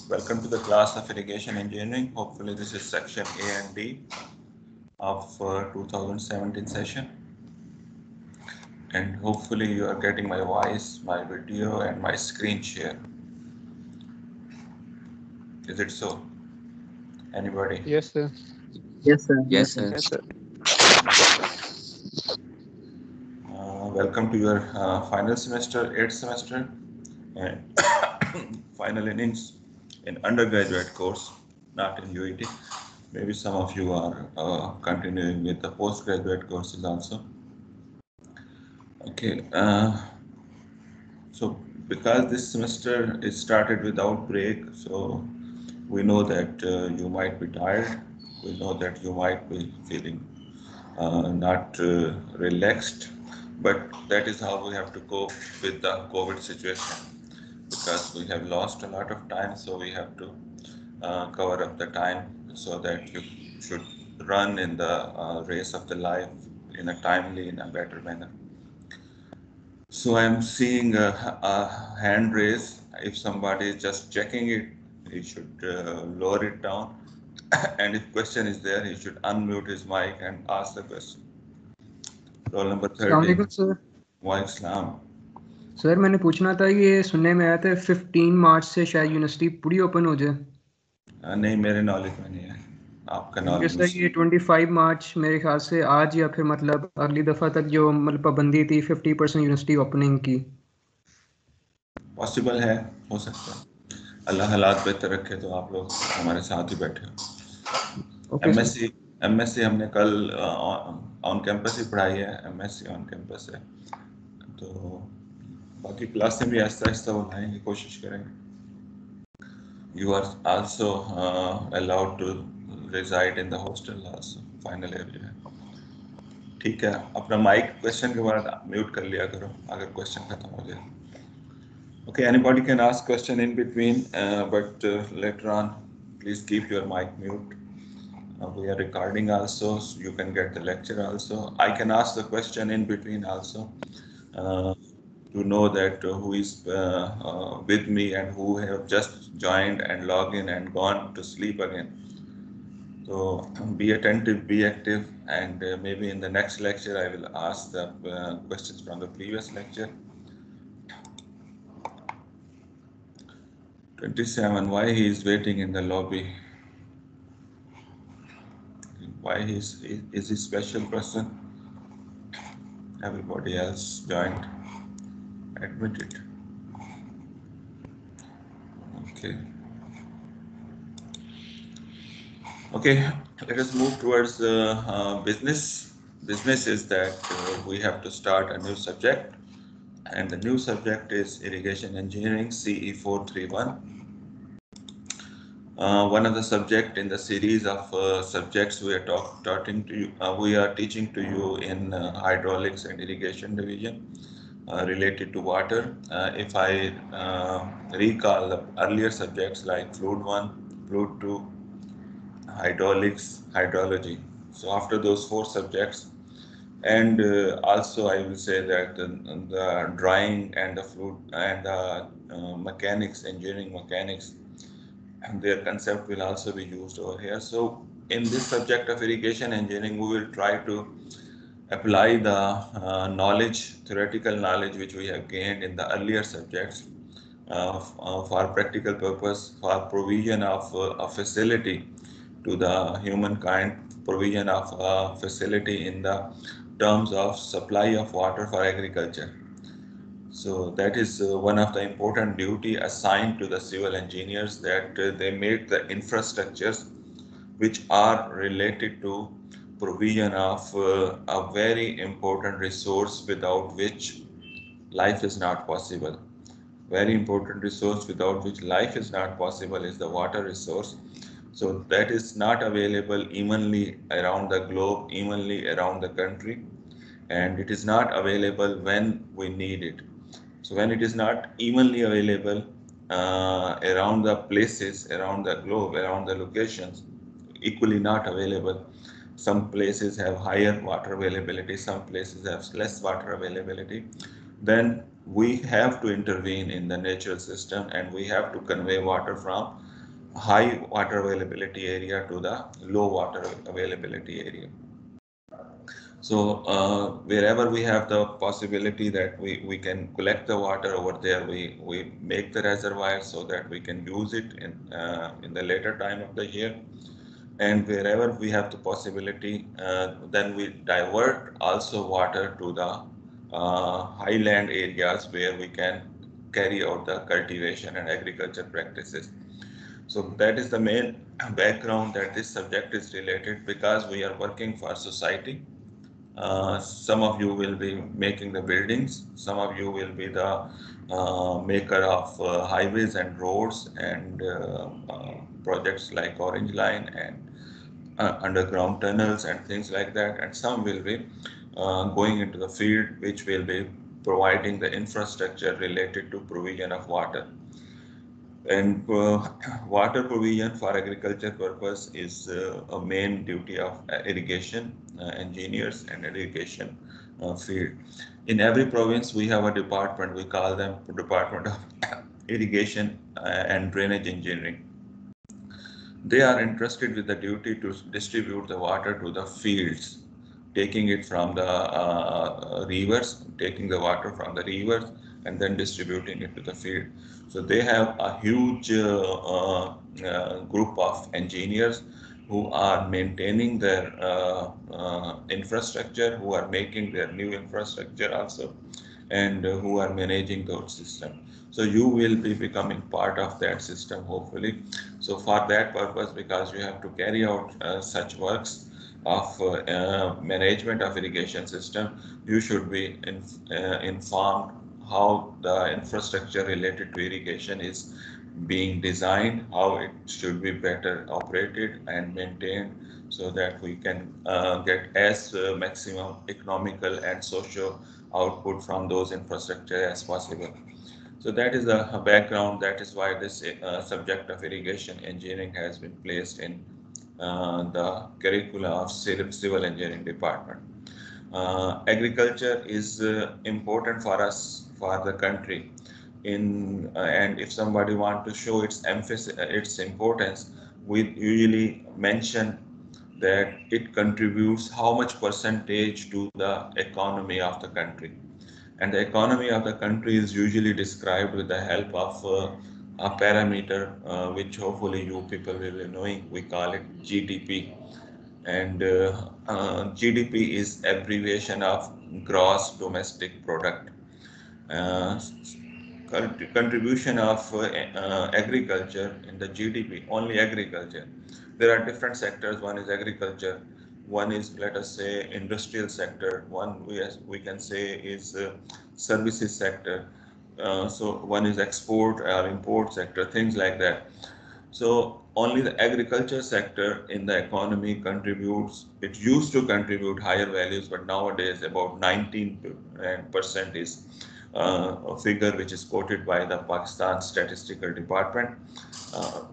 Welcome to the class of Irrigation Engineering. Hopefully this is section A and D of 2017 session. And hopefully you are getting my voice, my video and my screen share. Is it so? Anybody? Yes, sir. Yes, sir. Yes, sir. Yes, sir. Welcome to your final semester, 8th semester and final innings in undergraduate course, not in UET. Maybe some of you are continuing with the postgraduate courses also. Okay, so because this semester is started without break, so we know that you might be tired. We know that you might be feeling not relaxed, but that is how we have to cope with the COVID situation because we have lost a lot of time, so we have to cover up the time so that you should run in the race of the life in a timely, in a better manner. So I'm seeing a hand raise. If somebody is just checking it, he should lower it down. And if question is there, he should unmute his mic and ask the question. Roll number अस्सलाम 13. वालेकुम sir. Waalaikum. Sir मैंने पूछना था ये सुनने में आया था 15 मार्च से शायद यूनिवर्सिटी पूरी ओपन हो जाए। नहीं, मेरे नॉलेज में नहीं है, आपका क्योंकि नॉलेज सर ये 25 मार्च मेरे ख्याल से आज या फिर मतलब अगली दफ़ा तक जो मतलब पाबंदी थी 50% यूनिवर्सिटी ओपनिंग की। पॉसिबल है, हो सकता है। अल्लाह हालात बेहतर रखे तो आप लोग हमारे साथ ही बैठे हो। Okay sir. एमएससी हमने कल ऑन कैंपस ही पढ़ाई है, एमएससी ऑन कैंपस है, तो बाकी क्लासें भी आहिस्ता आहिस्ता बनाने की कोशिश करेंगे। You are also allowed to reside in the hostel also, final year जो है। ठीक है, अपना माइक क्वेश्चन के बाद म्यूट कर लिया करो अगर क्वेश्चन खत्म हो जाए। Okay, anybody can ask question in between, but later on, please keep your mic mute. We are recording also, so you can get the lecture also. I can ask the question in between also, to know that who is with me and who have just joined and logged in and gone to sleep again. So be attentive, be active, and maybe in the next lecture I will ask the questions from the previous lecture. 27, why he is waiting in the lobby? Why is he special person? Everybody else joined. Admit it. Okay. Okay, let us move towards business. Business is that we have to start a new subject, and the new subject is irrigation engineering CE 431. One of the subject in the series of subjects we are teaching to you in hydraulics and irrigation division related to water. If I recall the earlier subjects like fluid 1, fluid 2, hydraulics, hydrology. So after those 4 subjects, and also I will say that the drying and the fluid and the mechanics, engineering mechanics, and their concept will also be used over here. So in this subject of irrigation engineering, we will try to apply the theoretical knowledge which we have gained in the earlier subjects for practical purpose, for provision of a facility to the humankind, provision of a facility in the terms of supply of water for agriculture. So that is one of the important duty assigned to the civil engineers, that they make the infrastructures which are related to provision of a very important resource without which life is not possible. Very important resource without which life is not possible is the water resource. So that is not available evenly around the globe, evenly around the country, and it is not available when we need it. So when it is not evenly available around the places, around the globe, around the locations, equally not available. Some places have higher water availability, some places have less water availability. Then we have to intervene in the natural system and we have to convey water from high water availability area to the low water availability area. So wherever we have the possibility that we can collect the water over there, we make the reservoir so that we can use it in the later time of the year. And wherever we have the possibility, then we divert also water to the highland areas where we can carry out the cultivation and agriculture practices. So that is the main background that this subject is related, because we are working for society. Some of you will be making the buildings, some of you will be the maker of highways and roads and projects like Orange Line and underground tunnels and things like that, and some will be going into the field, which will be providing the infrastructure related to provision of water. And water provision for agriculture purpose is a main duty of irrigation engineers and irrigation field. In every province, we have a department. We call them Department of Irrigation and Drainage Engineering. They are entrusted with the duty to distribute the water to the fields, taking it from the rivers, taking the water from the rivers, and then distributing it to the field. So they have a huge group of engineers who are maintaining their infrastructure, who are making their new infrastructure also, and who are managing those systems. So you will be becoming part of that system, hopefully. So for that purpose, because you have to carry out such works of management of irrigation system, you should be informed how the infrastructure related to irrigation is being designed, how it should be better operated and maintained, so that we can get as maximum economical and social output from those infrastructure as possible. So that is the background. That is why this subject of irrigation engineering has been placed in the curricula of civil engineering department. Agriculture is important for us, for the country. And if somebody want to show its emphasis, its importance, we usually mention that it contributes how much percentage to the economy of the country. And the economy of the country is usually described with the help of a parameter, which hopefully you people will be knowing. We call it GDP. And GDP is abbreviation of gross domestic product. Uh, Contribution of agriculture in the GDP, only agriculture. There are different sectors. One is agriculture, one is, let us say, industrial sector, one we can say is services sector. So one is export or import sector, things like that. So only the agriculture sector in the economy contributes. It used to contribute higher values, but nowadays about 19% is a figure which is quoted by the Pakistan Statistical Department.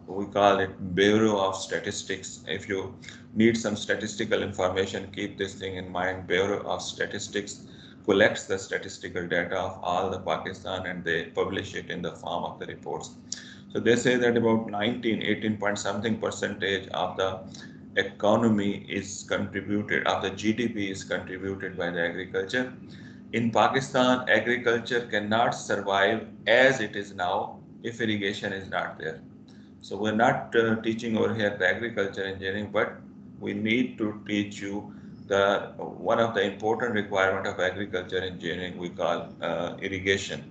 We call it Bureau of Statistics. If you need some statistical information, keep this thing in mind. Bureau of Statistics collects the statistical data of all the Pakistan, and they publish it in the form of the reports. So they say that about 18 point something percentage of the economy is contributed, of the GDP is contributed by the agriculture. In Pakistan, agriculture cannot survive as it is now if irrigation is not there. So we're not teaching over here the agriculture engineering, but we need to teach you the one of the important requirement of agriculture engineering we call irrigation,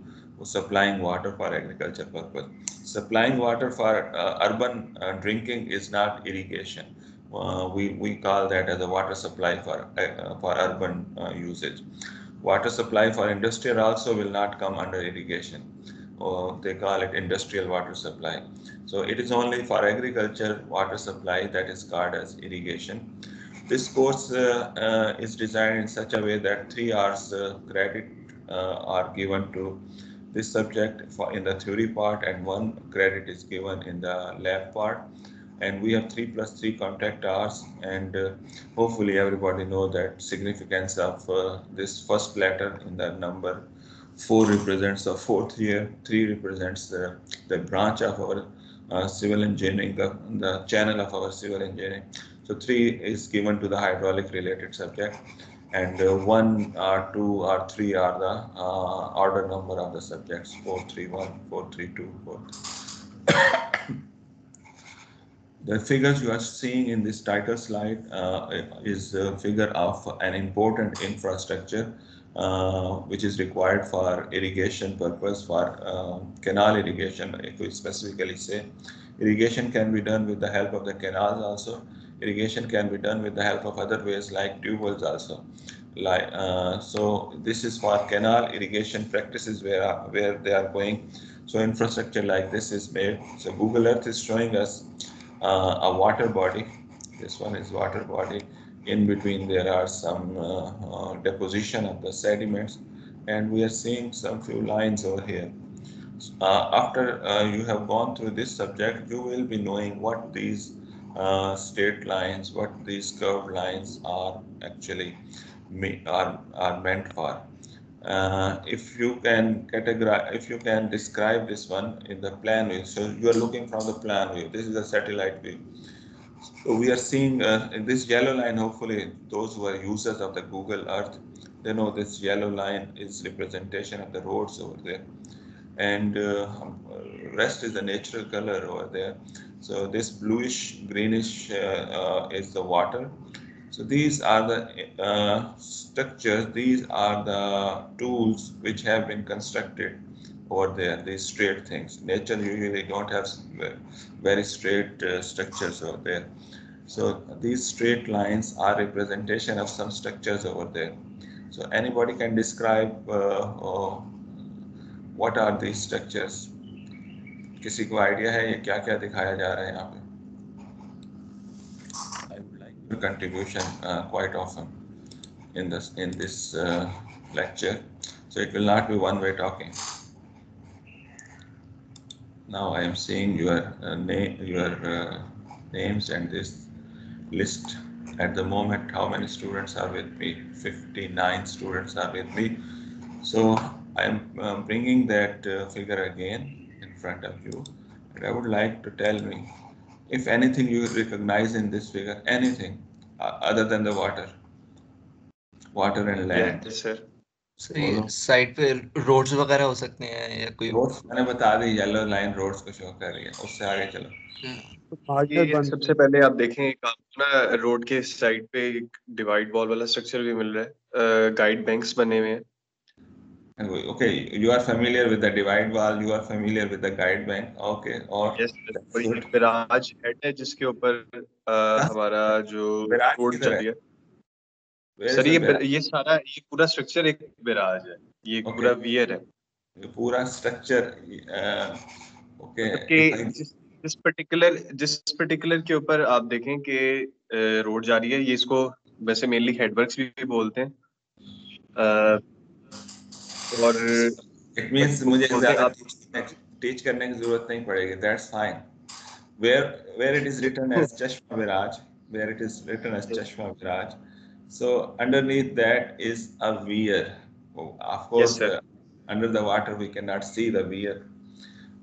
supplying water for agriculture purpose. Supplying water for urban drinking is not irrigation. We call that as a water supply for urban usage. Water supply for industrial also will not come under irrigation, or they call it industrial water supply. So it is only for agriculture water supply that is called as irrigation. This course is designed in such a way that 3 hours credit are given to this subject in the theory part, and 1 credit is given in the lab part. And we have 3 + 3 contact hours, and hopefully everybody know that significance of this first letter in the number. 4 represents the fourth year, 3 represents the branch of our civil engineering, the channel of our civil engineering. So 3 is given to the hydraulic related subject, and 1 or 2 or 3 are the order number of the subjects: 431, 432, 4. The figures you are seeing in this title slide is a figure of an important infrastructure which is required for irrigation purpose, for canal irrigation. If we specifically say, irrigation can be done with the help of the canals also. Irrigation can be done with the help of other ways like tube-wells also. So this is for canal irrigation practices where they are going. So infrastructure like this is made. So Google Earth is showing us a water body. This one is water body. In between there are some deposition of the sediments, and we are seeing some few lines over here. After you have gone through this subject, you will be knowing what these straight lines, what these curved lines are actually are meant for. If you can categorize, if you can describe this one in the plan view, so you are looking from the plan view. This is a satellite view. So we are seeing this yellow line. Hopefully, those who are users of the Google Earth, they know this yellow line is representation of the roads over there, and rest is the natural color over there. So this bluish greenish is the water. So these are the structures, these are the tools which have been constructed over there, these straight things. Nature usually don't have very straight structures over there. So these straight lines are representation of some structures over there. So anybody can describe what are these structures? किसी को idea है ये क्या क्या दिखाया जा रहा है यहाँ पे? I would like your contribution quite often in this lecture, so it will not be one way talking. Now I am seeing your names and this list. At the moment, how many students are with me? 59 students are with me. So I am bringing that figure again in front of you, and I would like to tell me if anything you recognize in this figure, anything other than the water and land. Yes, sir. सही side पे roads वगैरह हो सकते हैं या कोई roads मैंने बता दी, येलो लाइन रोड्स को शो कर रही है, उससे आगे चलो। ये सबसे पहले आप देखें, एक आपको ना रोड के साइड पे एक डिवाइड वॉल वाला स्ट्रक्चर भी मिल रहा है, गाइड बैंक्स बने हुए हैं। Okay, you are familiar with the divide wall, you are familiar with the guide bank, okay, और yes, और ये विराज हेड है जिसके ऊपर हमारा जो रोड चल रही है। सर ये सारा ये पूरा स्ट्रक्चर एक विराज है, ये पूरा वियर है, ये पूरा स्ट्रक्चर ओके। जिस पर्टिकुलर के ऊपर आप देखें कि रोड जा रही है, ये इसको वैसे मेनली हेडवर्क्स भी बोलते हैं। और इट मींस मुझे ज़्यादा टीच करने की जरूरत नहीं पड़ेगी, that's fine. where it is written as Chashma Viraj, where it is written as Chashma Viraj, so underneath that is a weir. Of course, yes, under the water we cannot see the weir,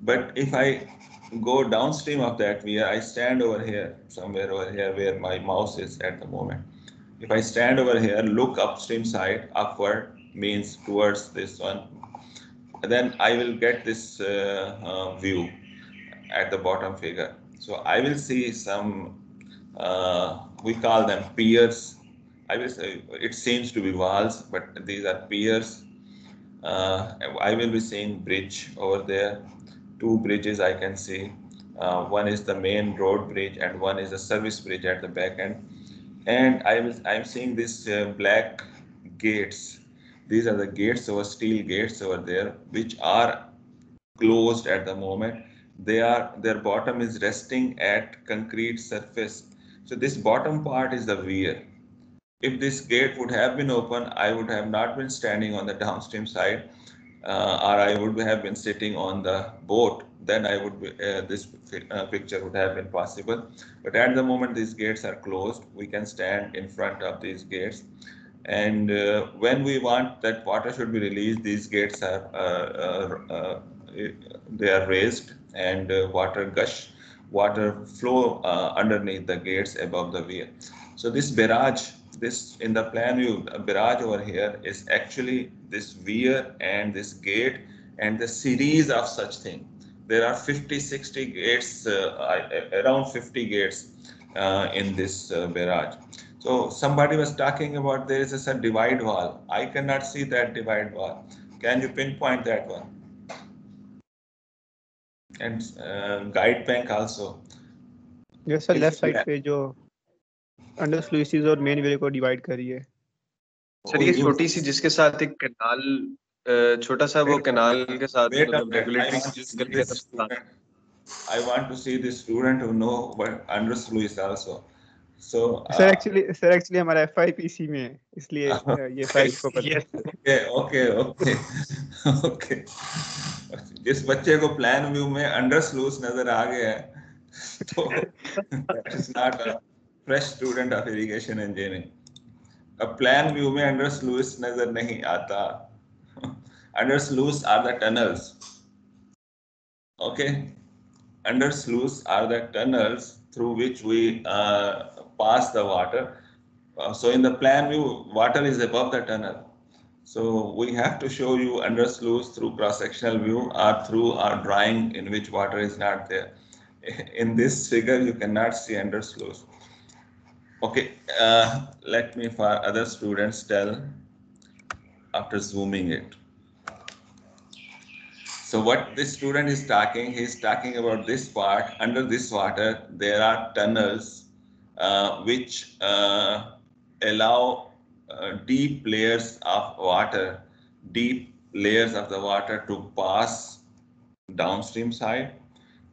but if I go downstream of that weir, I stand over here, somewhere over here where my mouse is at the moment. If I stand over here, look upstream side, upward means towards this one, then I will get this view at the bottom figure. So I will see some, we call them piers. I will say it seems to be walls, but these are piers. I will be seeing bridge over there. 2 bridges I can see. One is the main road bridge and one is a service bridge at the back end. And I'm seeing these black gates. These are the gates, or steel gates over there, which are closed at the moment. Their bottom is resting at concrete surface. So this bottom part is the weir. If this gate would have been open, I would have not been standing on the downstream side, or I would have been sitting on the boat. Then I would be, this picture would have been possible. But at the moment these gates are closed, we can stand in front of these gates. And when we want that water should be released, these gates are they are raised, and water gush water flow underneath the gates above the weir. So this barrage, this in the plan view, barrage over here is actually this weir and this gate and the series of such thing. There are 50, 60 gates, around 50 gates in this barrage. So somebody was talking about there is a divide wall. I cannot see that divide wall. Can you pinpoint that one? And guide bank also. Yes, sir. Left side पे जो under स्लूइसेस और main वेले को divide करी है. Sir ये छोटी सी जिसके साथ एक कैनाल छोटा सा वो कैनाल के साथ मतलब regulatory. I want to see the student who know what under sluice also. So sir actually हमारा FIPC में है इसलिए ये साइड को पता है. ओके. जिस बच्चे को प्लान व्यू में अंडर स्लूइस नजर आ गया है तो that is not a fresh student of irrigation engineering. अब प्लान व्यू में अंडर स्लूइस नजर नहीं आता. Under sluice are the tunnels. Okay. Under sluice are the tunnels through which we pass the water. So in the plan view, water is above the tunnel. So we have to show you under sluice through cross-sectional view or through our drawing in which water is not there. In this figure, you cannot see under sluice. Okay, let me for other students tell after zooming it. So what this student is talking, he's talking about this part. Under this water, there are tunnels which allow deep layers of water, to pass downstream side,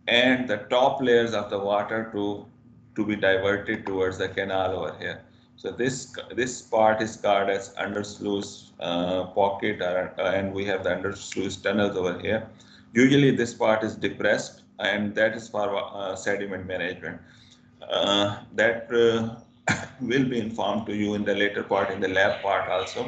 and the top layers of the water to be diverted towards the canal over here. So this part is called as under sluice pocket, and we have the under sluice tunnels over here. Usually this part is depressed, and that is for sediment management. That will be informed to you in the later part, in the lab part also.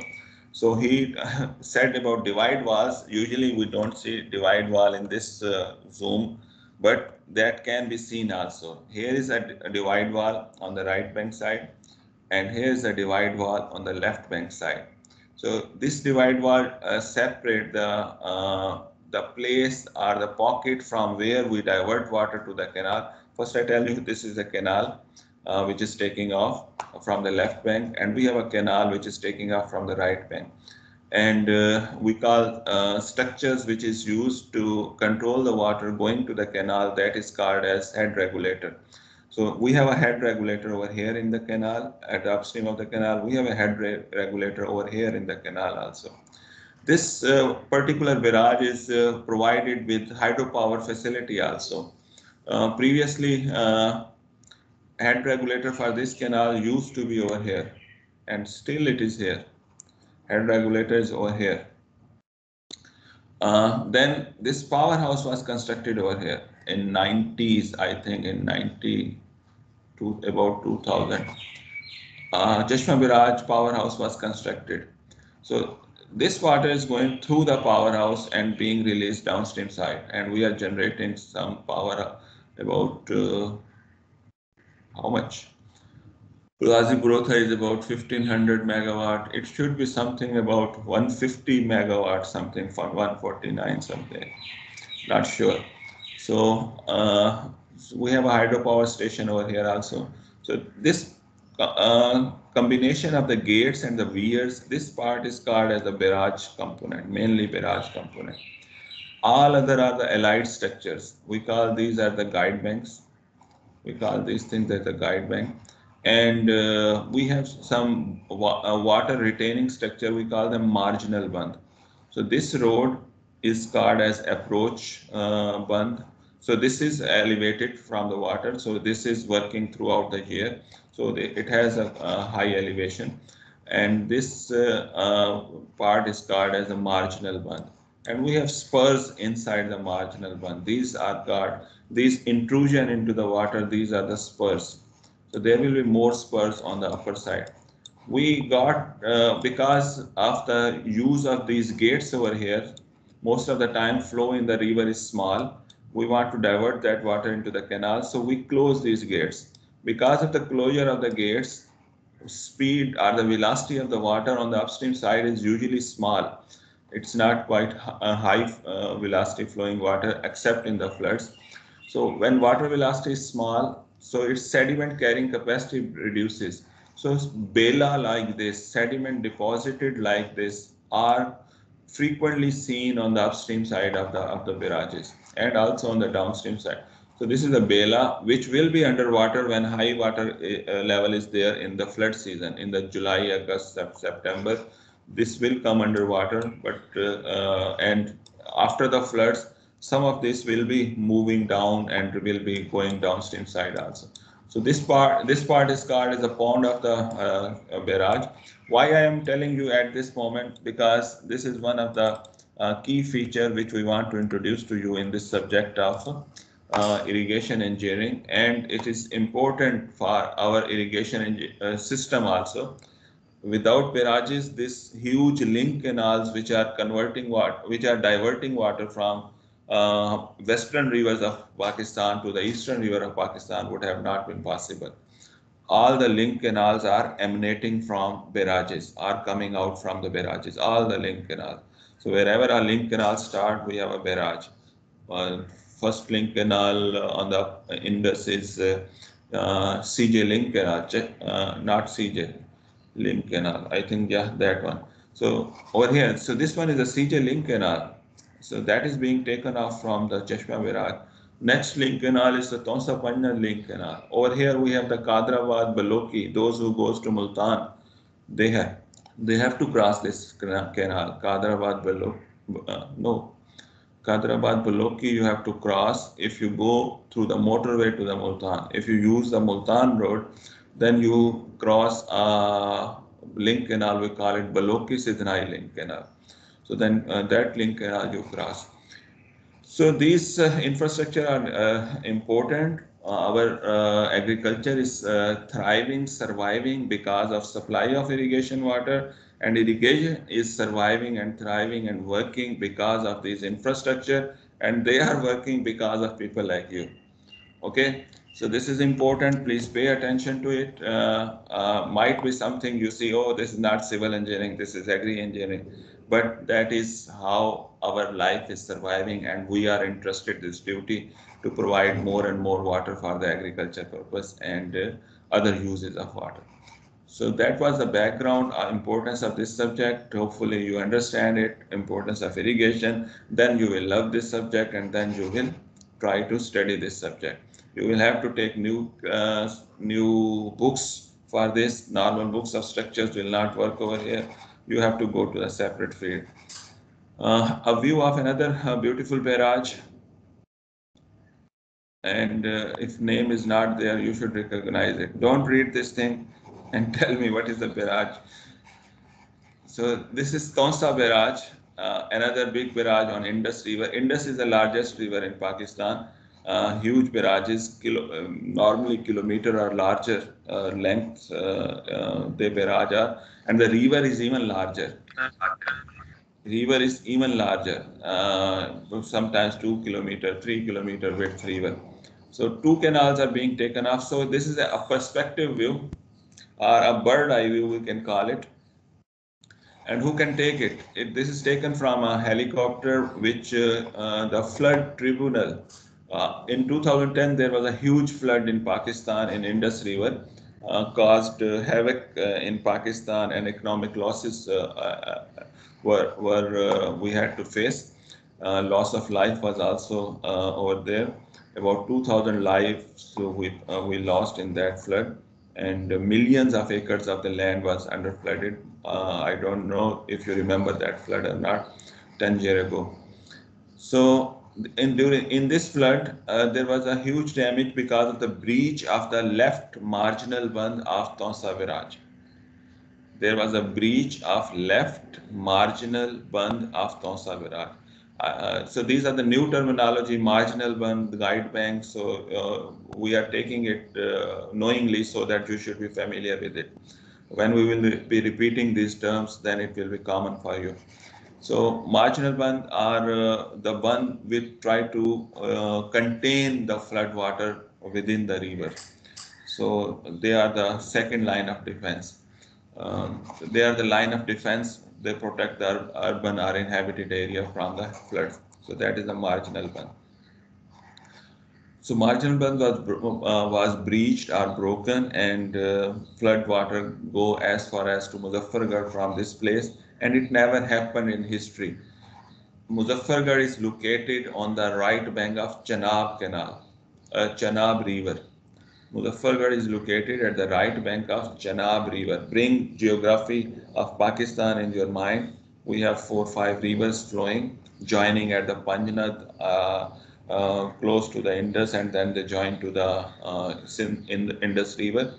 So he said about divide walls. Usually we don't see divide wall in this zoom, but that can be seen also. Here is a divide wall on the right bank side, and here is a divide wall on the left bank side. So this divide wall separate the place or the pocket from where we divert water to the canal. First I tell you this is a canal which is taking off from the left bank, and we have a canal which is taking off from the right bank. And we call structures which is used to control the water going to the canal, that is called as head regulator. So we have a head regulator over here in the canal, at the upstream of the canal. We have a head regulator over here in the canal also. This particular barrage is provided with hydropower facility also. Previously, head regulator for this canal used to be over here, and still it is here. Head regulator is over here. Then this powerhouse was constructed over here in 90s, I think in 90 to about 2000. Chashma Barrage powerhouse was constructed. So this water is going through the powerhouse and being released downstream side, and we are generating some power about how much? Ulazib Grotha is about 1500 megawatt. It should be something about 150 megawatt, something for 149 something, not sure. So we have a hydropower station over here also. So this combination of the gates and the weirs, this part is called as the barrage component, mainly barrage component. All other are the allied structures. We call these are the guide banks. We call these things as the guide bank. And we have some water retaining structure. We call them marginal band. So this road is called as approach band. So this is elevated from the water. So this is working throughout the year. So it has a high elevation. And this part is called as a marginal band. And we have spurs inside the marginal band. These are called, these intrusion into the water, these are the spurs. So there will be more spurs on the upper side. We got, because of the use of these gates over here, most of the time flow in the river is small. we want to divert that water into the canal, so we close these gates. Because of the closure of the gates, speed or the velocity of the water on the upstream side is usually small. It's not quite a high velocity flowing water except in the floods. So when water velocity is small, so its sediment carrying capacity reduces. So bela like this, sediment deposited like this, are frequently seen on the upstream side of the barrages and also on the downstream side. So this is a bela which will be underwater when high water level is there in the flood season in the July, August, September. This will come underwater, but and after the floods, some of this will be moving down and will be going downstream side also. So this part is called as a pond of the barrage. Why I am telling you at this moment? Because this is one of the key feature which we want to introduce to you in this subject of irrigation engineering, and it is important for our irrigation system also. Without barrages, this huge link canals which are converting water, which are diverting water from western rivers of Pakistan to the eastern river of Pakistan would have not been possible. All the link canals are emanating from barrages, are coming out from the barrages, all the link canals. So wherever a link canal start, we have a barrage. First link canal on the Indus is CJ link canal, not CJ link canal. I think, yeah, that one. So over here, so this one is a CJ link canal. So that is being taken off from the Chashma barrage. Next link canal is the Tonsa Panjna link canal. Over here we have the Kadrabad Baloki. Those who goes to Multan, they have to cross this canal. Kadrabad Baloki, Kadrabad Baloki you have to cross if you go through the motorway to the Multan. If you use the Multan road, then you cross a link canal, we call it Baloki Sidnai link canal. So then that link canal you cross. So these infrastructure are important. Our agriculture is thriving, surviving because of supply of irrigation water, and irrigation is surviving and thriving and working because of these infrastructure, and they are working because of people like you. Okay, so this is important. Please pay attention to it. Might be something you see, oh, this is not civil engineering, this is agri engineering, but that is how our life is surviving, and we are interested in this duty to provide more and more water for the agriculture purpose and other uses of water. So that was the background, importance of this subject. Hopefully you understand it, importance of irrigation. Then you will love this subject, and then you will try to study this subject. You will have to take new books for this. Normal books of structures will not work over here. You have to go to a separate field. A view of another beautiful barrage. And if name is not there, you should recognize it. Don't read this thing and tell me what is the barrage. So this is Tonsa barrage, another big barrage on Indus River. Indus is the largest river in Pakistan. Huge barrages, normally kilometer or larger length, the barrage are, and the river is even larger. River is even larger, sometimes 2 kilometer, 3 kilometer width river. So two canals are being taken off. So this is a perspective view, or a bird eye view, we can call it. And who can take it? This is taken from a helicopter which the flood tribunal. In 2010, there was a huge flood in Pakistan in Indus River, caused havoc in Pakistan, and economic losses were we had to face. Loss of life was also over there. About 2,000 lives we lost in that flood, and millions of acres of the land was under flooded. I don't know if you remember that flood or not, 10 years ago. So in this flood, there was a huge damage because of the breach of the left marginal band of Tonsa barrage. There was a breach of left marginal band of Tonsa barrage. So these are the new terminology, marginal band, guide bank. So we are taking it knowingly so that you should be familiar with it. When we will be repeating these terms, then it will be common for you. So marginal band are the one which try to contain the flood water within the river. So they are the second line of defense. They are the line of defense. They protect the urban or inhabited area from the floods. So that is the marginal band. So marginal band was breached or broken, and flood water go as far as to Muzaffargarh from this place, and it never happened in history. Muzaffargarh is located on the right bank of Chenab Canal, Chenab River. Muzaffargarh is located at the right bank of Chenab River. Bring geography of Pakistan in your mind. We have 4-5 rivers flowing, joining at the Panjnath, close to the Indus, and then they join to the Indus River.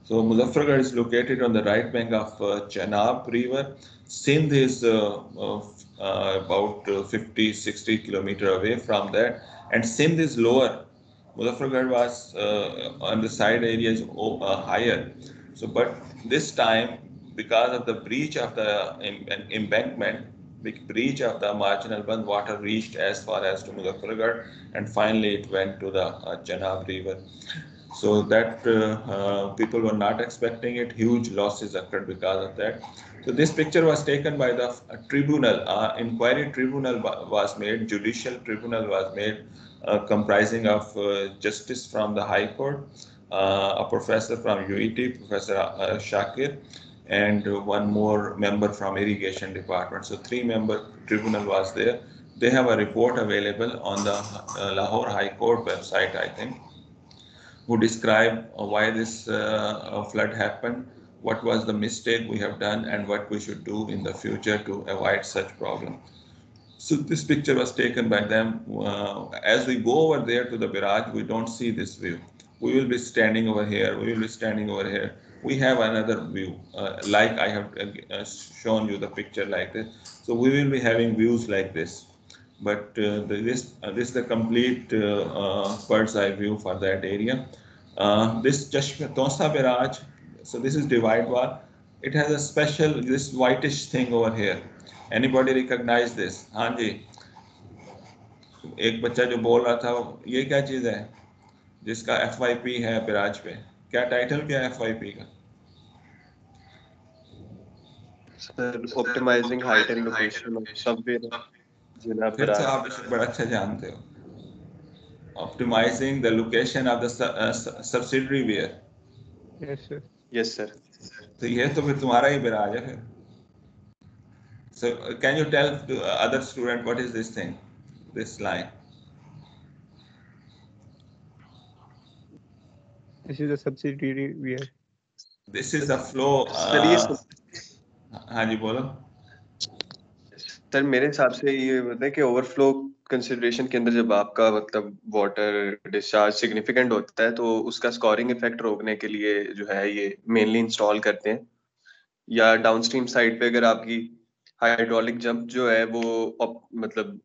So Muzaffargarh is located on the right bank of Chenab River. Sindh is about 50-60 kilometers away from that, and Sindh is lower. Muzaffargarh was on the side areas higher. So, but this time, because of the breach of the embankment, the breach of the marginal band, water reached as far as to Muzaffargarh, and finally it went to the Chenab River. So that people were not expecting it. Huge losses occurred because of that. So this picture was taken by the tribunal. Inquiry tribunal was made. Judicial tribunal was made, comprising of justice from the High Court, a professor from UET, Professor Shakir, and one more member from Irrigation Department. So 3-member tribunal was there. They have a report available on the Lahore High Court website, I think, who describe why this flood happened, what was the mistake we have done, and what we should do in the future to avoid such problem. So this picture was taken by them. As we go over there to the barrage, we don't see this view. We will be standing over here. We will be standing over here. We have another view, like I have shown you the picture like this. So we will be having views like this. But this is the complete bird's eye view for that area. This Chashma Tosa barrage, so this is divide wall. It has a special, this whitish thing over here. Anybody recognize this? हाँ जी, एक बच्चा जो बोल रहा था, ये क्या चीज़ है जिसका FYP है बैराज पे? क्या टाइटल क्या है FYP का? Sir optimising height and location of subway जिला फिर से बराज। आप इसे बड़ा अच्छा जानते हो. Optimizing the location of the subsidiary where? Yes, sir. Yes sir. तो ये तो फिर तुम्हारा ही बैराज है फिर. So can you tell to other student what is this thing, this line? This is a subsidiary weir. This is a flow. हाँ जी बोलो. Sir मेरे हिसाब से ये होता है कि ओवरफ्लो कंसिडरेशन के अंदर जब आपका मतलब वाटर डिस्चार्ज सिग्निफिकेंट होता है तो उसका स्कोरिंग इफेक्ट रोकने के लिए जो है ये मेनली इंस्टॉल करते हैं, या डाउनस्ट्रीम साइड पे अगर आपकी हाइड्रोलिक जंप जो है वो मतलब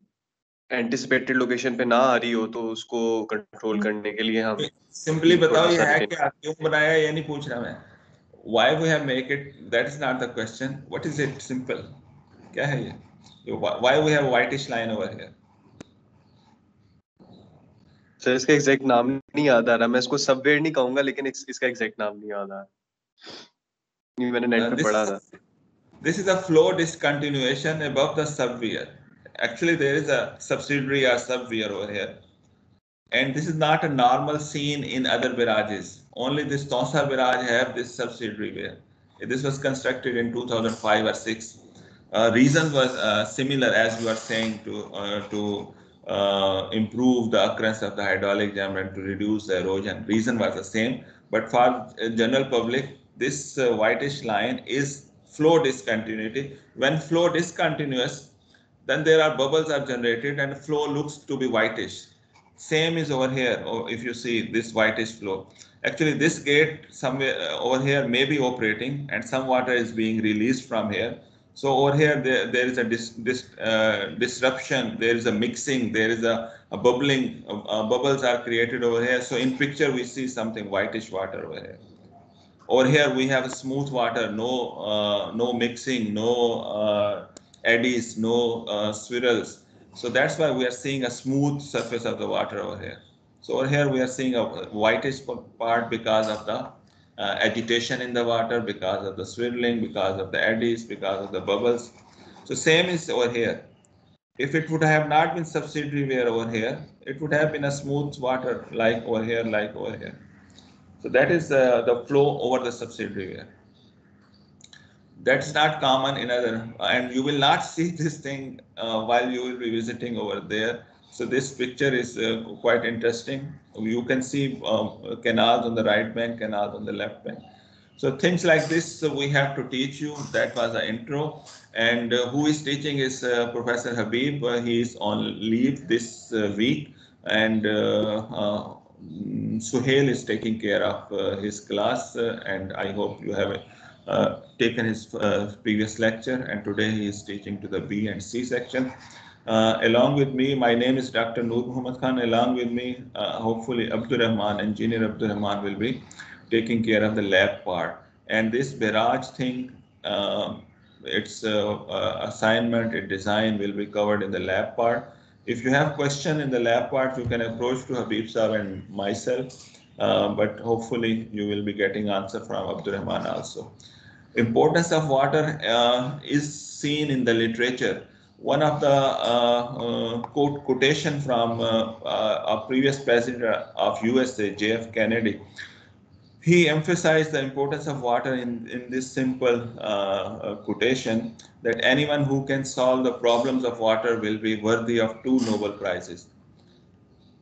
एंटिसिपेटेड लोकेशन पे ना आ रही हो तो उसको कंट्रोल करने के लिए हम सिंपली बताओ ये है क्या, क्यों बनाया, ये नहीं पूछ रहा मैं. Why we have make it, that is not the question. What is it? Simple. क्या है ये? Why we have whitish line over here? Sir इसका एग्जैक्ट नाम नहीं याद आ रहा, मैं इसको सबवेयर नहीं कहूंगा लेकिन इसका एग्जैक्ट नाम नहीं याद आ रहा, नहीं मैंने नेट पे पढ़ा था. This is a flow discontinuation above the subweir. Actually there is a subsidiary or subweir over here, and this is not a normal scene in other barrages. Only this Tosa barrage have this subsidiary weir. This was constructed in 2005 or 6. Reason was similar as you are saying, to improve the occurrence of the hydraulic jam and to reduce the erosion. Reason was the same, but for general public, this whitish line is flow discontinuity. When flow discontinuous, then there are bubbles are generated and flow looks to be whitish. Same is over here. Or if you see this whitish flow, actually this gate somewhere over here may be operating and some water is being released from here. So over here there is a disruption, there is a mixing, there is a bubbling, bubbles are created over here. So in picture we see something whitish water over here. Over here we have smooth water, no mixing, no eddies, no swirls. So that's why we are seeing a smooth surface of the water over here. So over here we are seeing a whitish part because of the agitation in the water, because of the swirling, because of the eddies, because of the bubbles. So same is over here. If it would have not been subsidiary wear over here, it would have been a smooth water like over here, like over here. So that is the flow over the subsidiary wear. That's not common in other, and you will not see this thing while you will be visiting over there. So this picture is quite interesting. You can see canals on the right bank, canals on the left bank. So things like this we have to teach you. That was the intro. And who is teaching is Professor Habib. He is on leave this week, and Suhail is taking care of his class. And I hope you have taken his previous lecture, and today he is teaching to the B and C section. Along with me, my name is Dr. Noor Muhammad Khan. Along with me, hopefully Abdur Rahman, engineer Abdur Rahman will be taking care of the lab part. And this barrage thing, its assignment, its design will be covered in the lab part. If you have question in the lab part, you can approach to Habib Saab and myself, but hopefully you will be getting answer from Abdur Rahman also. Importance of water is seen in the literature. One of the quotation from a previous president of USA, JF Kennedy, he emphasized the importance of water in this simple quotation, that anyone who can solve the problems of water will be worthy of 2 Nobel Prizes,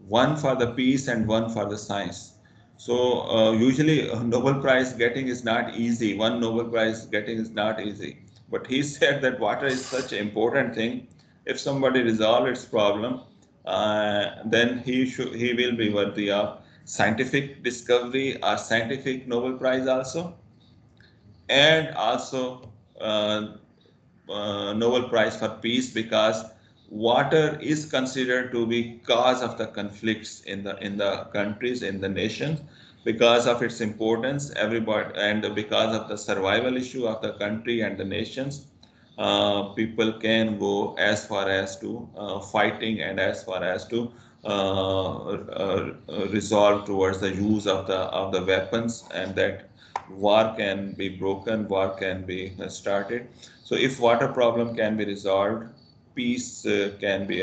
one for the peace and one for the science. So usually Nobel Prize getting is not easy. One Nobel Prize getting is not easy. But he said that water is such an important thing. If somebody resolve its problem, then he will be worthy of scientific discovery or scientific Nobel Prize also, and also Nobel Prize for Peace, because water is considered to be cause of the conflicts in the countries, in the nations, because of its importance. Everybody, and because of the survival issue of the country and the nations, people can go as far as to fighting, and as far as to resolve towards the use of the weapons, and that war can be broken, war can be started. So if water problem can be resolved, peace can be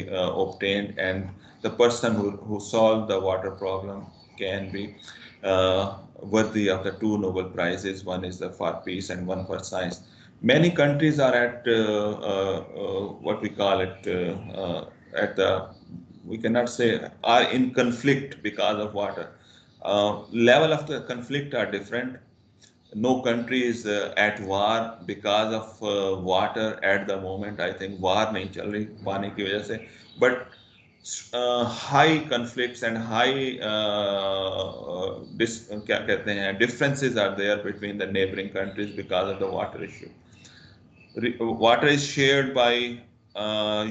obtained, and the person who solved the water problem can be worthy of the 2 Nobel Prizes. One is for peace and one for science. Many countries are at what we call it at the, we cannot say, are in conflict because of water. Level of the conflict are different. No country is at war because of water at the moment. I think war nahi chal rahi पानी की वजह से, but high conflicts and high क्या कहते हैं, differences are there between the neighboring countries because of the water issue. Water is shared by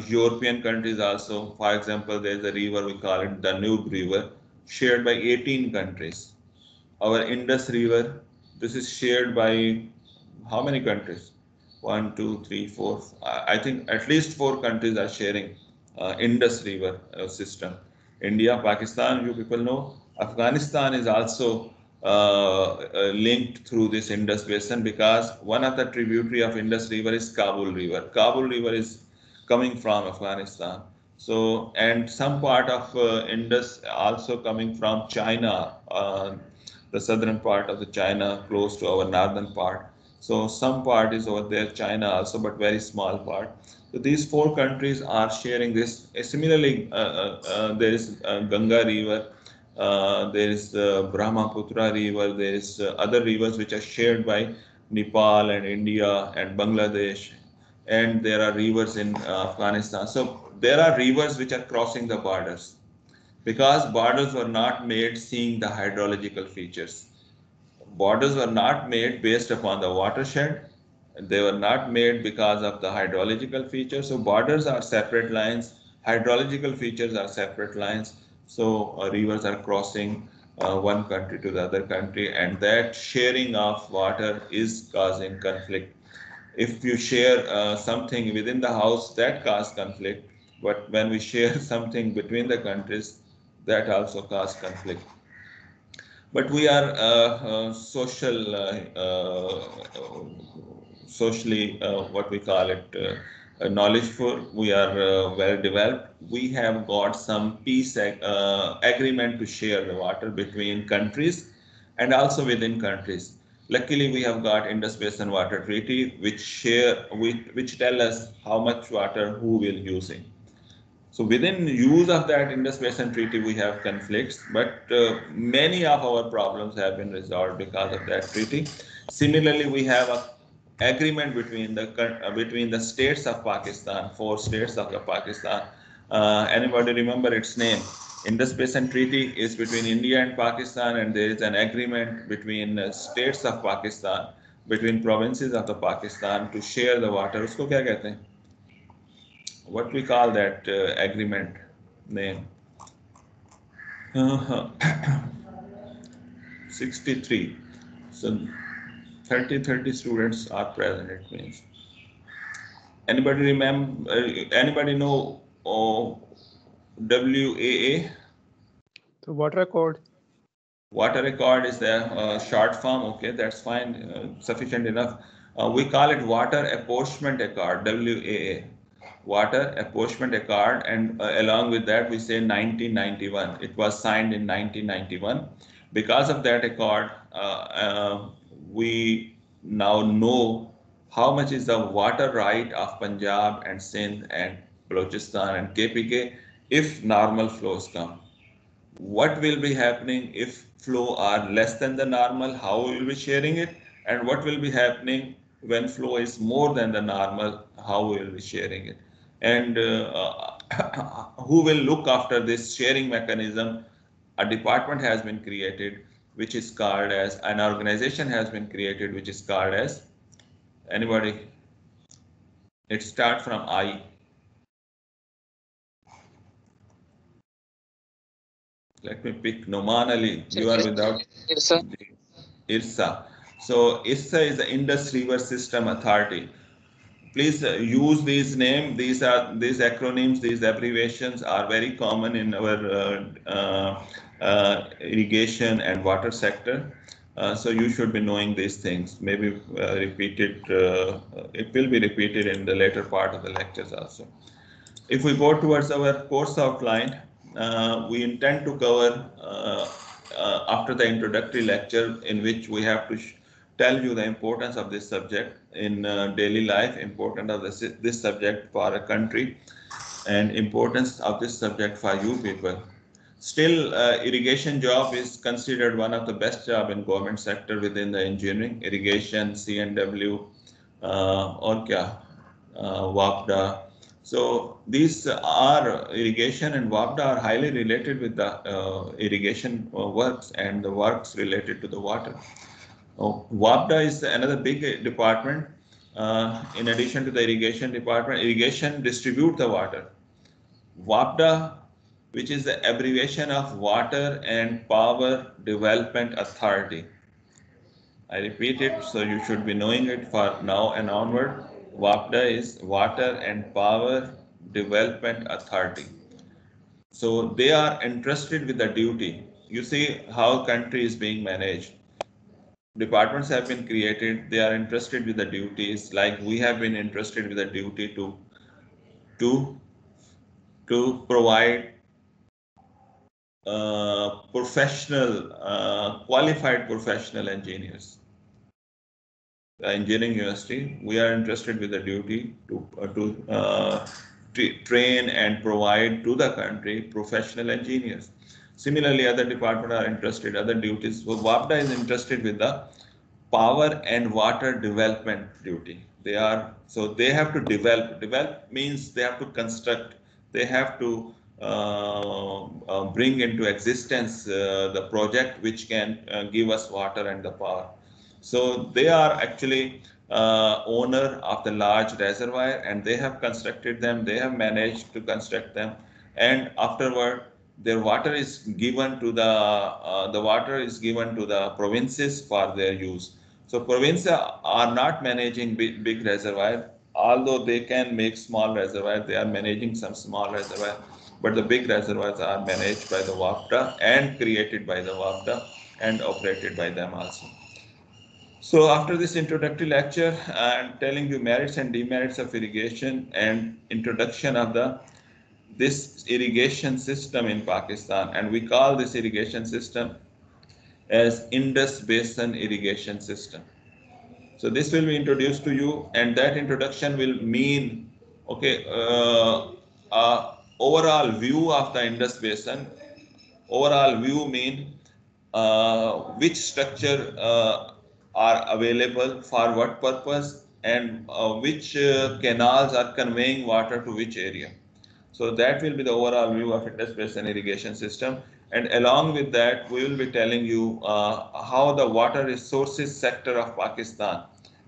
European countries also. For example, there is a river, we call it Danube River, shared by 18 countries. Our Indus River, this is shared by how many countries? 1, 2, 3, 4. I think at least 4 countries are sharing Indus River system. India, Pakistan, you people know. Afghanistan is also linked through this Indus Basin, because one of the tributary of Indus River is Kabul River. Kabul River is coming from Afghanistan. So, and some part of Indus also coming from China, the southern part of the China, close to our northern part. So some part is over there, China also, but very small part. So these 4 countries are sharing this. Similarly, there is Ganga River, there is Brahmaputra River, there is other rivers which are shared by Nepal and India and Bangladesh, and there are rivers in Afghanistan. So there are rivers which are crossing the borders, because borders were not made seeing the hydrological features. Borders were not made based upon the watershed. They were not made because of the hydrological features. So borders are separate lines. Hydrological features are separate lines. So rivers are crossing one country to the other country, and that sharing of water is causing conflict. If you share something within the house, that causes conflict. But when we share something between the countries, that also causes conflict. But we are socially, what we call it, knowledgeful. We are well developed. We have got some peace agreement to share the water between countries and also within countries. Luckily, we have got Indus Basin Water Treaty, which tell us how much water who will using. So within use of that Indus Basin Treaty, we have conflicts, but many of our problems have been resolved because of that treaty. Similarly, we have an agreement between the states of Pakistan, 4 states of Pakistan. Anybody remember its name? Indus Basin Treaty is between India and Pakistan, and there is an agreement between states of Pakistan, between provinces of the Pakistan to share the water. उसको क्या कहते हैं? What we call that agreement name? 63. So 30 students are present, it means. Anybody remember, anybody know WAA? So water accord. Water accord is the short form. Okay, that's fine, sufficient enough. We call it water apportionment accord, WAA. Water apportionment accord, and along with that we say 1991. It was signed in 1991. Because of that accord, we now know how much is the water right of Punjab and Sindh and Balochistan and KPK if normal flows come. What will be happening if flow are less than the normal, how we will be sharing it, and what will be happening when flow is more than the normal, how we will be sharing it. And who will look after this sharing mechanism? A department has been created, which is called as, an organization has been created, which is called as, anybody? It starts from I. Let me pick Noman Ali. You are without IRSA. So IRSA is the Indus River System Authority. Please use these names. These acronyms, these abbreviations are very common in our irrigation and water sector. So you should be knowing these things. Maybe repeat it. It will be repeated in the later part of the lectures also. If we go towards our course outline, we intend to cover after the introductory lecture, in which we have to tell you the importance of this subject in daily life, importance of this subject for a country, and importance of this subject for you people. Still, irrigation job is considered one of the best job in government sector within the engineering, irrigation, CNW, or kya, WAPDA. So these are irrigation and WAPDA are highly related with the irrigation works and the works related to the water. WAPDA is another big department. In addition to the irrigation department, irrigation distribute the water. WAPDA, which is the abbreviation of Water and Power Development Authority. I repeat it, so you should be knowing it for now and onward. WAPDA is Water and Power Development Authority. So they are entrusted with the duty. You see how country is being managed. Departments have been created. They are entrusted with the duties, like we have been entrusted with the duty to provide qualified professional engineers. The engineering university, we are entrusted with the duty to train and provide to the country professional engineers. Similarly, other departments are interested, other duties. So WAPDA is interested with the power and water development duty. They have to develop. Develop means they have to construct. They have to bring into existence the project which can give us water and the power. So they are actually owner of the large reservoir, and they have constructed them. They have managed to construct them, and afterward, their water is given to the provinces for their use. So provinces are not managing big reservoir, although they can make small reservoirs, they are managing some small reservoir, but the big reservoirs are managed by the WAPDA and created by the WAPDA and operated by them also. So after this introductory lecture, I'm telling you merits and demerits of irrigation and introduction of this irrigation system in Pakistan, and we call this irrigation system as Indus Basin Irrigation System. So this will be introduced to you, and that introduction will mean, okay, overall view of the Indus Basin. Overall view mean which structure are available for what purpose, and which canals are conveying water to which area. So that will be the overall view of Indus Basin Irrigation System. And along with that, we will be telling you how the water resources sector of Pakistan,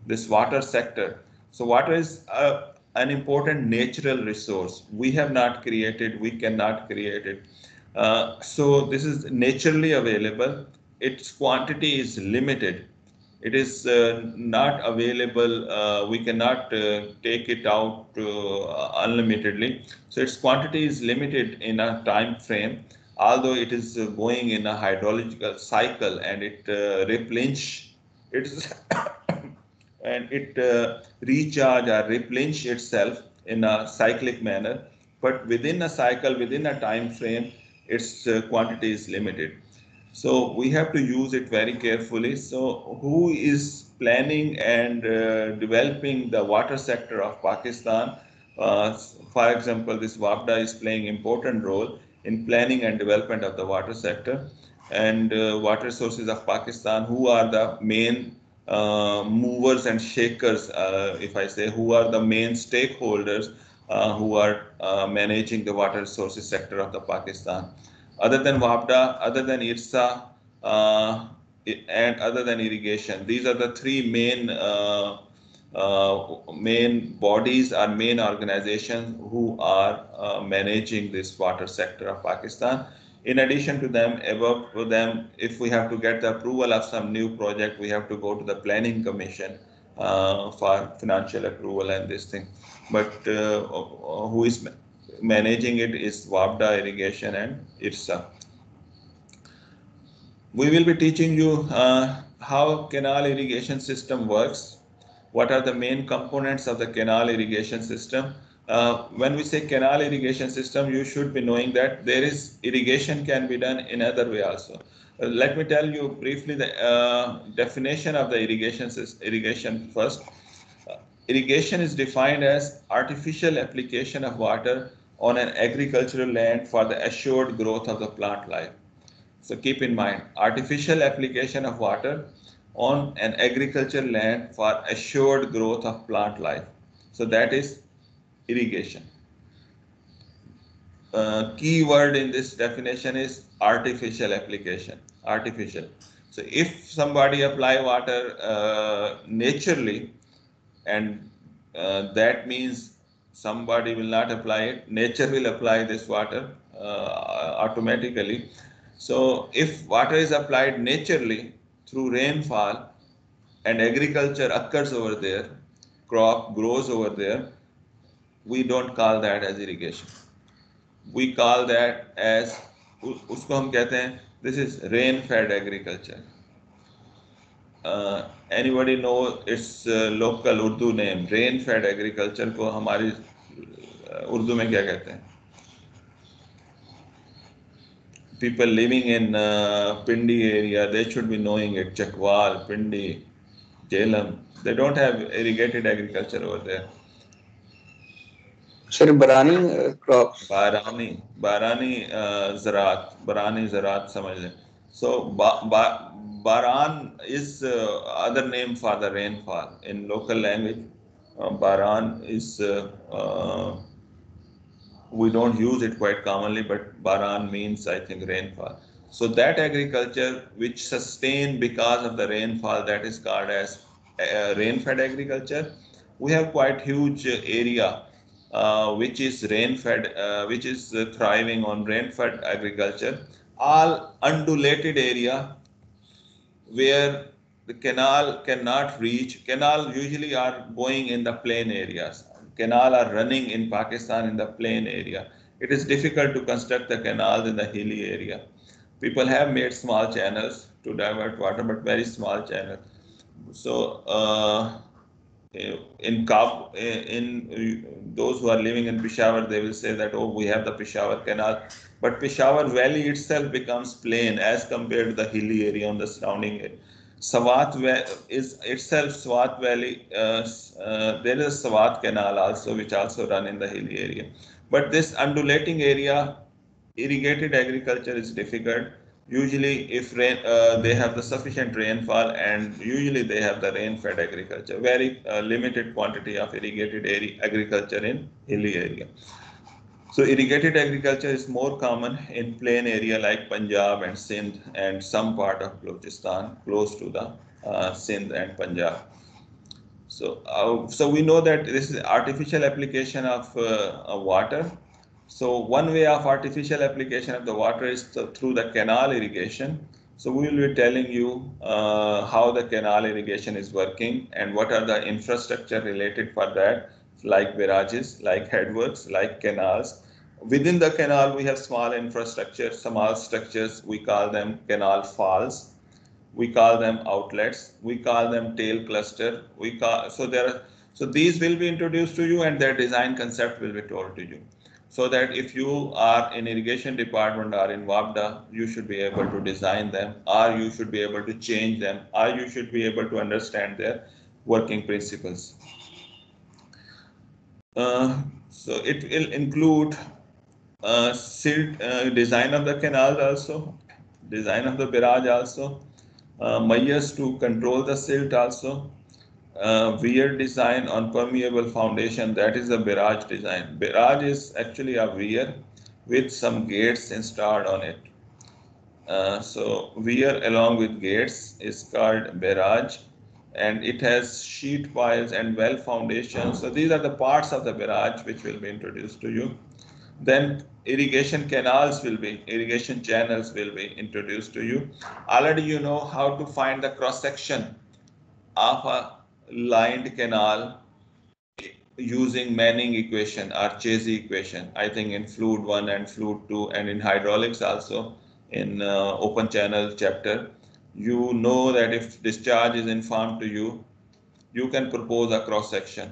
this water sector. So water is an important natural resource. We have not created, we cannot create it. So this is naturally available. Its quantity is limited. It is not available. We cannot take it out unlimitedly. So its quantity is limited in a time frame, although it is going in a hydrological cycle, and it replenish its and it recharge or replenish itself in a cyclic manner. But within a cycle, within a time frame, its quantity is limited. So we have to use it very carefully. So who is planning and developing the water sector of Pakistan? For example, this WAPDA is playing important role in planning and development of the water sector. And water sources of Pakistan, who are the main movers and shakers, if I say, who are the main stakeholders who are managing the water resources sector of the Pakistan. Other than WAPDA, other than IRSA, and other than irrigation, these are the three main main bodies or main organizations who are managing this water sector of Pakistan. In addition to them, above them, if we have to get the approval of some new project, we have to go to the planning commission for financial approval and this thing. But who is managing it is WAPDA, irrigation, and IRSA. We will be teaching you how canal irrigation system works. What are the main components of the canal irrigation system? When we say canal irrigation system, you should be knowing that there is irrigation can be done in other way also. Let me tell you briefly the definition of the irrigation first. Irrigation is defined as artificial application of water on an agricultural land for the assured growth of the plant life. So keep in mind, artificial application of water on an agricultural land for assured growth of plant life. So that is irrigation. Key word in this definition is artificial application. Artificial. So if somebody apply water naturally, and that means somebody will not apply it, nature will apply this water automatically. So if water is applied naturally through rainfall and agriculture occurs over there, crop grows over there, we don't call that as irrigation. We call that as, उसको हम कहते हैं, this is rain-fed agriculture. Anybody know its local Urdu name? Rain-fed agriculture को हमारी उर्दू में क्या कहते हैं? People living in Pindi area, they should be knowing it. Chakwal, Pindi, Jhelum, they don't have irrigated agriculture over there. Sir, Barani crops. Barani Zaraat समझ लें. So Baran is other name for the rainfall in local language. Baran is we don't use it quite commonly, but Baran means, I think, rainfall. So that agriculture which sustain because of the rainfall, that is called as rain-fed agriculture. We have quite huge area which is rain-fed, which is thriving on rain-fed agriculture. All undulated area where the canal cannot reach. Canal usually are going in the plain areas. Canal are running in Pakistan in the plain area. It is difficult to construct the canals in the hilly area. People have made small channels to divert water, but very small channels. So in those who are living in Peshawar, they will say that, oh, we have the Peshawar Canal, but Peshawar Valley itself becomes plain as compared to the hilly area on the surrounding area. Swat is itself Swat Valley. There is Swat Canal also, which also run in the hilly area. But this undulating area, irrigated agriculture is difficult. Usually, if rain, they have the sufficient rainfall, and usually they have the rain-fed agriculture. Very limited quantity of irrigated agriculture in hilly area. So irrigated agriculture is more common in plain area like Punjab and Sindh and some part of Balochistan close to the Sindh and Punjab. So we know that this is artificial application of water. So one way of artificial application of the water is through the canal irrigation. So we will be telling you how the canal irrigation is working and what are the infrastructure related for that, like barrages, like headworks, like canals. Within the canal, we have small infrastructure, small structures. We call them canal falls. We call them outlets. We call them tail cluster. So these will be introduced to you, and their design concept will be told to you. So that if you are in irrigation department or in WAPDA, you should be able to design them, or you should be able to change them, or you should be able to understand their working principles. So it will include silt, design of the canal also, design of the barrage also, measures to control the silt also, weir design on permeable foundation, that is the barrage design. Barrage is actually a weir with some gates installed on it. So weir along with gates is called barrage, and it has sheet piles and well foundations. So these are the parts of the barrage which will be introduced to you. Then irrigation channels will be introduced to you. Already you know how to find the cross section of a lined canal using Manning equation or Chazy equation. I think in fluid 1 and fluid 2 and in hydraulics also in open channel chapter, you know that if discharge is informed to you, you can propose a cross section.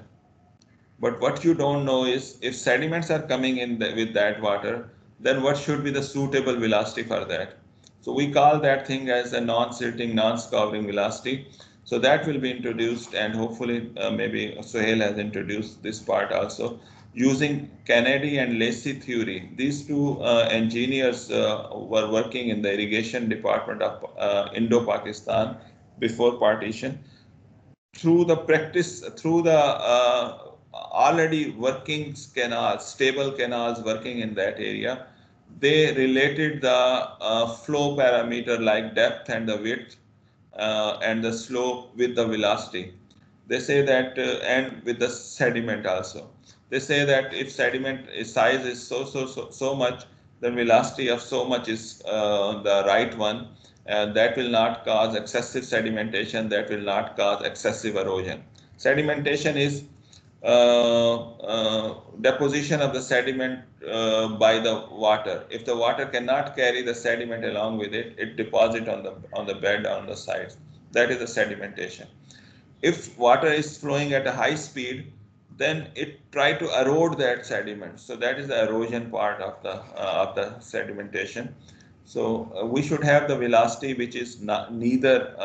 But what you don't know is if sediments are coming in with that water, then what should be the suitable velocity for that? So we call that thing as a non-silting, non-scouring velocity. So that will be introduced, and hopefully maybe Sohail has introduced this part also, using Kennedy and Lacey theory. These two engineers were working in the irrigation department of Indo-Pakistan before partition. Through the practice, through the already working canals, stable canals working in that area, they related the flow parameter like depth and the width and the slope with the velocity. They say that, and with the sediment also. They say that if sediment size is so much, then velocity of so much is the right one, and that will not cause excessive sedimentation, that will not cause excessive erosion. Sedimentation is deposition of the sediment by the water. If the water cannot carry the sediment along with it, it deposits on the bed on the sides. That is the sedimentation. If water is flowing at a high speed, then it try to erode that sediment. So that is the erosion part of the sedimentation. So we should have the velocity which is neither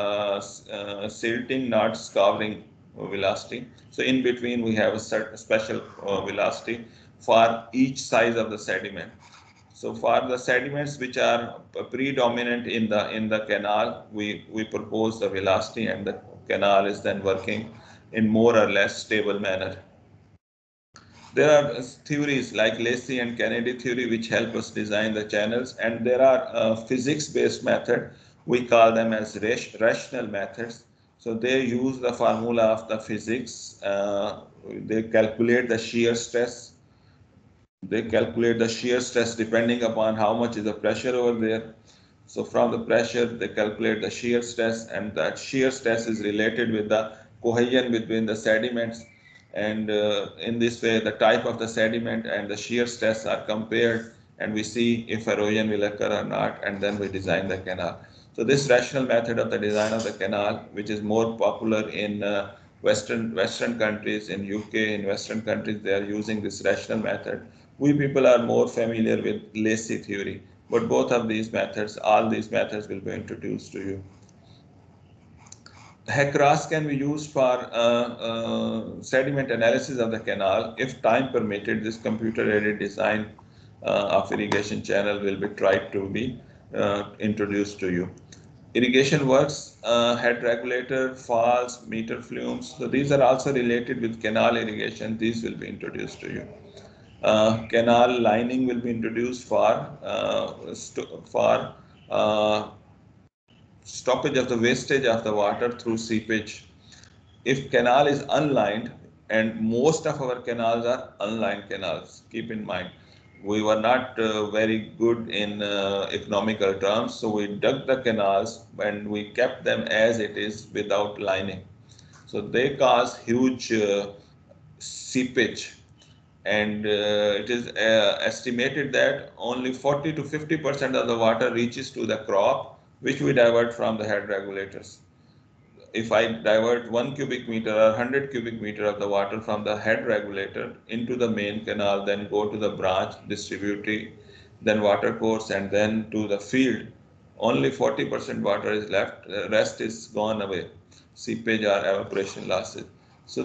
silting nor scouring velocity. So in between we have a special velocity for each size of the sediment. So for the sediments which are predominant in the canal, we propose the velocity, and the canal is then working in more or less stable manner. There are theories like Lacey and Kennedy theory which help us design the channels, and there are physics-based methods. We call them as rational methods. So they use the formula of the physics. They calculate the shear stress. They calculate the shear stress depending upon how much is the pressure over there. So from the pressure, they calculate the shear stress, and that shear stress is related with the cohesion between the sediments. And in this way, the type of the sediment and the shear stress are compared, and we see if erosion will occur or not, and then we design the canal. So this rational method of the design of the canal, which is more popular in Western countries, in UK, in Western countries, they are using this rational method. We people are more familiar with Lacey theory, but both of these methods, all these methods will be introduced to you. HEC-RAS can be used for sediment analysis of the canal. If time permitted, this computer-aided design of irrigation channel will be tried to be introduced to you. Irrigation works, head regulator, falls, meter flumes. So these are also related with canal irrigation. These will be introduced to you. Canal lining will be introduced for stoppage of the wastage of the water through seepage. If canal is unlined, and most of our canals are unlined canals, keep in mind, we were not very good in economical terms, so we dug the canals and we kept them as it is without lining. So they cause huge seepage, and it is estimated that only 40 to 50% of the water reaches to the crop, which we divert from the head regulators. If I divert 1 cubic meter or 100 cubic meter of the water from the head regulator into the main canal, then go to the branch distributary, then water course, and then to the field, only 40% water is left, the rest is gone away, seepage or evaporation losses. So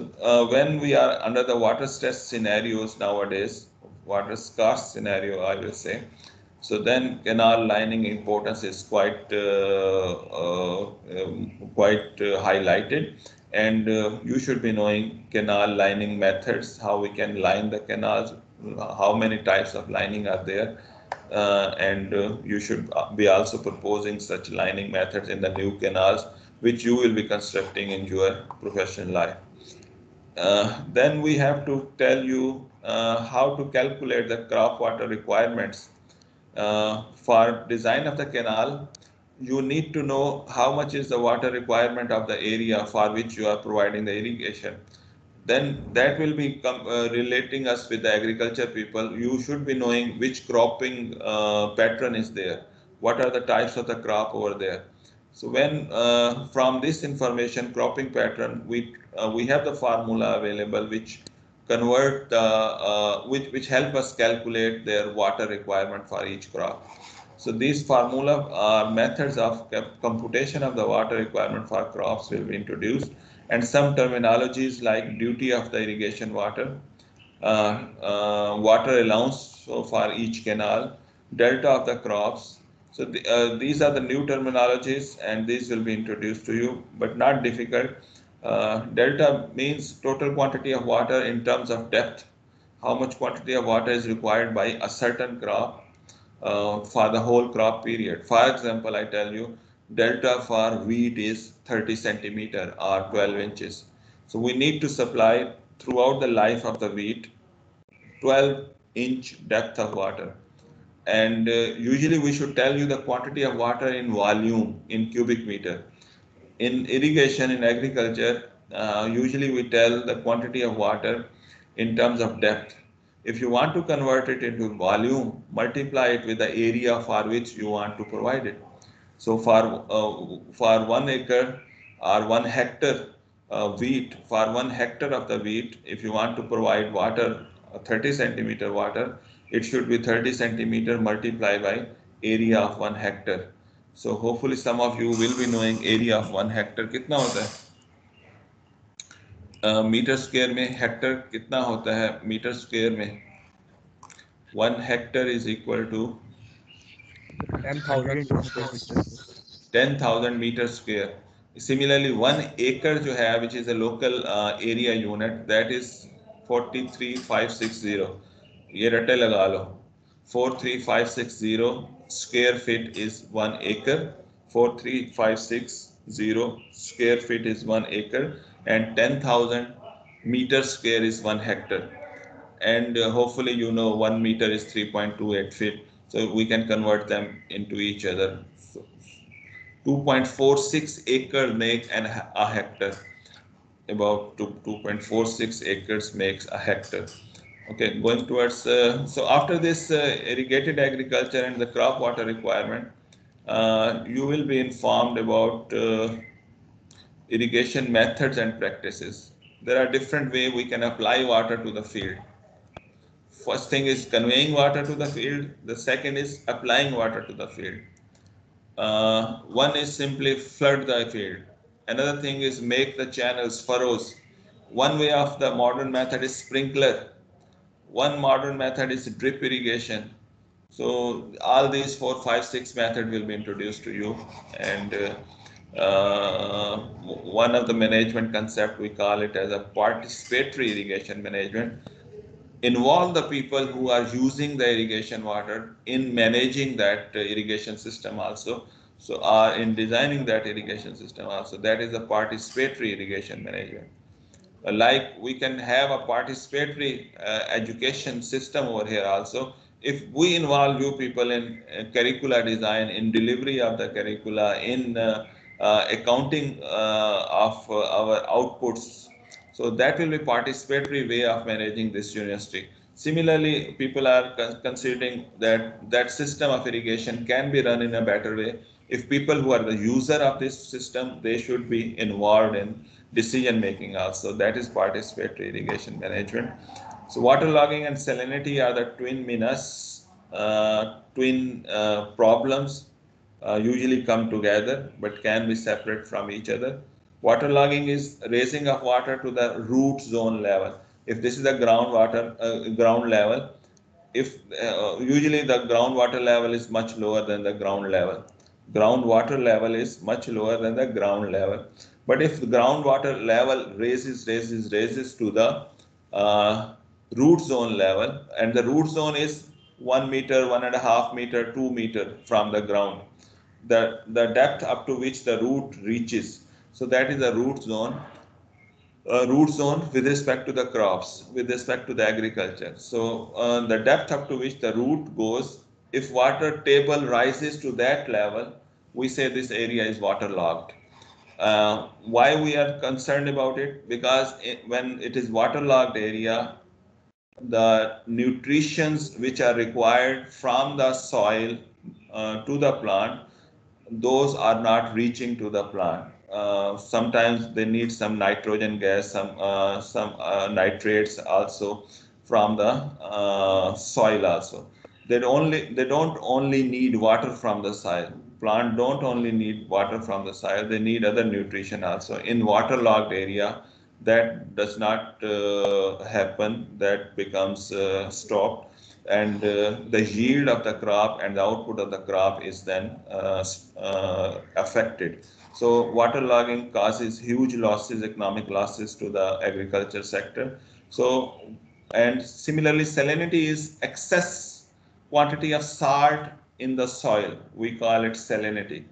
when we are under the water stress scenarios nowadays, water scarce scenario, I will say, so then canal lining importance is quite highlighted, and you should be knowing canal lining methods, how we can line the canals, how many types of lining are there, and you should be also proposing such lining methods in the new canals which you will be constructing in your professional life. Then we have to tell you how to calculate the crop water requirements. For design of the canal, you need to know how much is the water requirement of the area for which you are providing the irrigation. Then that will be relating us with the agriculture people. You should be knowing which cropping pattern is there, what are the types of the crop over there. So when from this information, cropping pattern, we have the formula available which convert the which help us calculate their water requirement for each crop. So these formula methods of computation of the water requirement for crops will be introduced, and some terminologies like duty of the irrigation water, water allowance so for each canal, delta of the crops. So these are the new terminologies, and these will be introduced to you, but not difficult. Delta means total quantity of water in terms of depth. How much quantity of water is required by a certain crop for the whole crop period. For example, I tell you, delta for wheat is 30 centimeter or 12 inches. So we need to supply throughout the life of the wheat 12-inch depth of water. And usually we should tell you the quantity of water in volume, in cubic meter. In irrigation, in agriculture, usually we tell the quantity of water in terms of depth. If you want to convert it into volume, multiply it with the area for which you want to provide it. So for 1 acre or 1 hectare wheat, for 1 hectare of the wheat, if you want to provide water, 30 centimeter water, it should be 30 centimeter multiplied by area of 1 hectare. So hopefully some of you will be knowing area of 1 hectare कितना होता है metre square में Hector कितना होता है metre square में 1 hectare is equal to 10,000 meter square. Similarly, 1 acre जो है which is a local area unit, that is 43560. ये रटे लगा लो 43560 square feet is 1 acre. 43560 square feet is 1 acre, and 10,000 meter square is 1 hectare. And hopefully you know 1 meter is 3.28 feet, so we can convert them into each other. So 2.46 acre make a hectare. About 2.46 acres makes a hectare. Okay, going towards, so after this irrigated agriculture and the crop water requirement, you will be informed about irrigation methods and practices. There are different ways we can apply water to the field. First thing is conveying water to the field. The second is applying water to the field. One is simply flood the field. Another thing is make the channels, furrows. One way of the modern method is sprinkler. One modern method is drip irrigation. So all these 4, 5, 6 methods will be introduced to you. And one of the management concept, we call it as a participatory irrigation management. Involve the people who are using the irrigation water in managing that irrigation system also. So in designing that irrigation system also, that is a participatory irrigation management. Like we can have a participatory education system over here also. If we involve you people in curricula design, in delivery of the curricula, in accounting of our outputs, so that will be participatory way of managing this university. Similarly, people are considering that that system of irrigation can be run in a better way. If people who are the user of this system, they should be involved in decision making also. That is participatory irrigation management. So waterlogging and salinity are the twin menace, twin problems usually come together but can be separate from each other. Waterlogging is raising of water to the root zone level. If this is the groundwater ground level, if usually the groundwater level is much lower than the ground level. Groundwater level is much lower than the ground level. But if the groundwater level raises to the root zone level, and the root zone is 1 meter, 1.5 meter, 2 meter from the ground, the depth up to which the root reaches. So that is the root zone. Root zone with respect to the crops, with respect to the agriculture. So the depth up to which the root goes, if water table rises to that level, we say this area is waterlogged. Why we are concerned about it? Because when it is waterlogged area, the nutrients which are required from the soil to the plant, those are not reaching to the plant. Sometimes they need some nitrogen gas, some nitrates also from the soil also. They don't only need water from the soil. Plant don't only need water from the soil. They need other nutrition also. In waterlogged area, that does not happen. That becomes stopped, and the yield of the crop and the output of the crop is then affected. So waterlogging causes huge losses, economic losses to the agriculture sector. So, and similarly, salinity is excess quantity of salt in the soil. We call it salinity.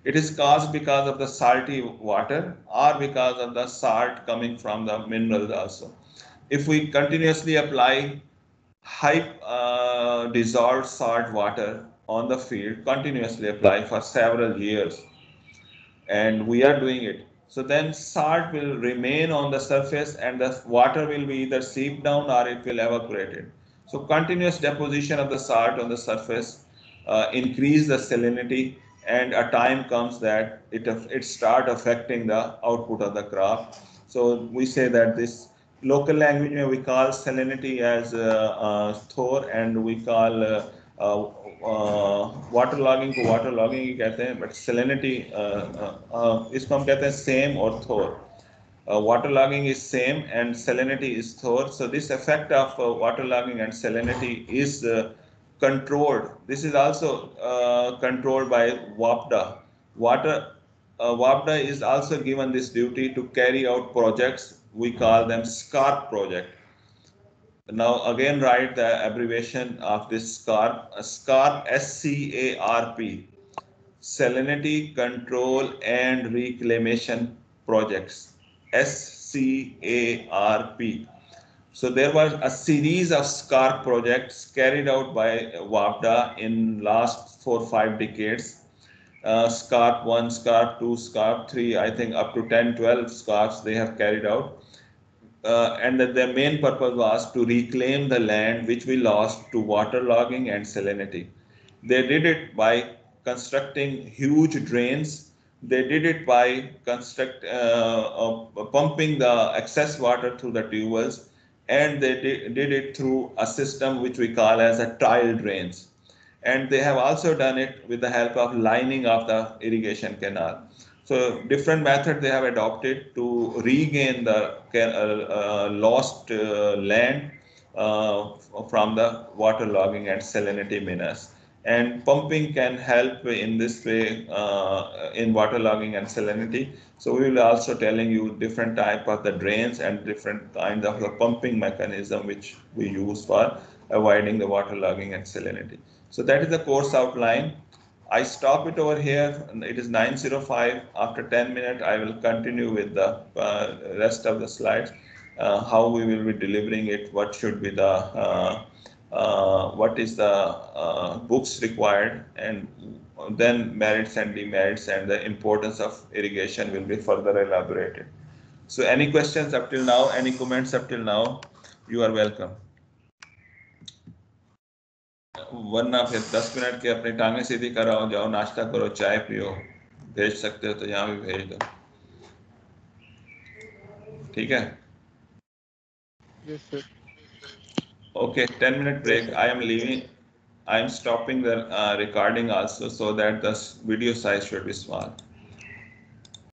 It is caused because of the salty water or because of the salt coming from the minerals also. If we continuously apply high dissolved salt water on the field, continuously apply for several years, and we are doing it, so then salt will remain on the surface and the water will be either seeped down or it will evaporate. So continuous deposition of the salt on the surface increase the salinity, and a time comes that it start affecting the output of the crop. So we say that this local language we call salinity as Thor, and we call waterlogging को waterlogging ही कहते हैं, but salinity इसको हम कहते हैं same or Thor. Waterlogging is same and salinity is Thor. So this effect of waterlogging and salinity is controlled. This is also controlled by WAPDA. WAPDA is also given this duty to carry out projects. We call them SCARP project. Now again write the abbreviation of this SCARP, SCARP, S-C-A-R-P, Salinity Control and Reclamation Projects, SCARP. So there was a series of SCARP projects carried out by WAPDA in last 4 or 5 decades. SCARP 1, SCARP 2, SCARP 3, I think up to 10, 12 SCARPs they have carried out. And that their main purpose was to reclaim the land which we lost to waterlogging and salinity. They did it by constructing huge drains. They did it by pumping the excess water through the tube wells, and they did it through a system which we call as a tile drains. And they have also done it with the help of lining of the irrigation canal. So different methods they have adopted to regain the lost land from the waterlogging and salinity menace. And pumping can help in this way in waterlogging and salinity. So we will also telling you different type of the drains and different kind of the pumping mechanism which we use for avoiding the waterlogging and salinity. So that is the course outline. I stop it over here. It is 9:05. After 10 minutes, I will continue with the rest of the slides, how we will be delivering it, what should be the, what is the books required, and then merits and demerits and the importance of irrigation will be further elaborated. So any questions up till now, any comments up till now, you are welcome. वरना फिर 10 minute के अपनी टांगें सीधी कराओ, जाओ नाश्ता करो, चाय पियो, भेज सकते हो तो यहाँ भी भेज दो, ठीक है? Yes, sir. Okay, 10-minute break. Yes, I am leaving. I am stopping the recording also so that the video size should be small.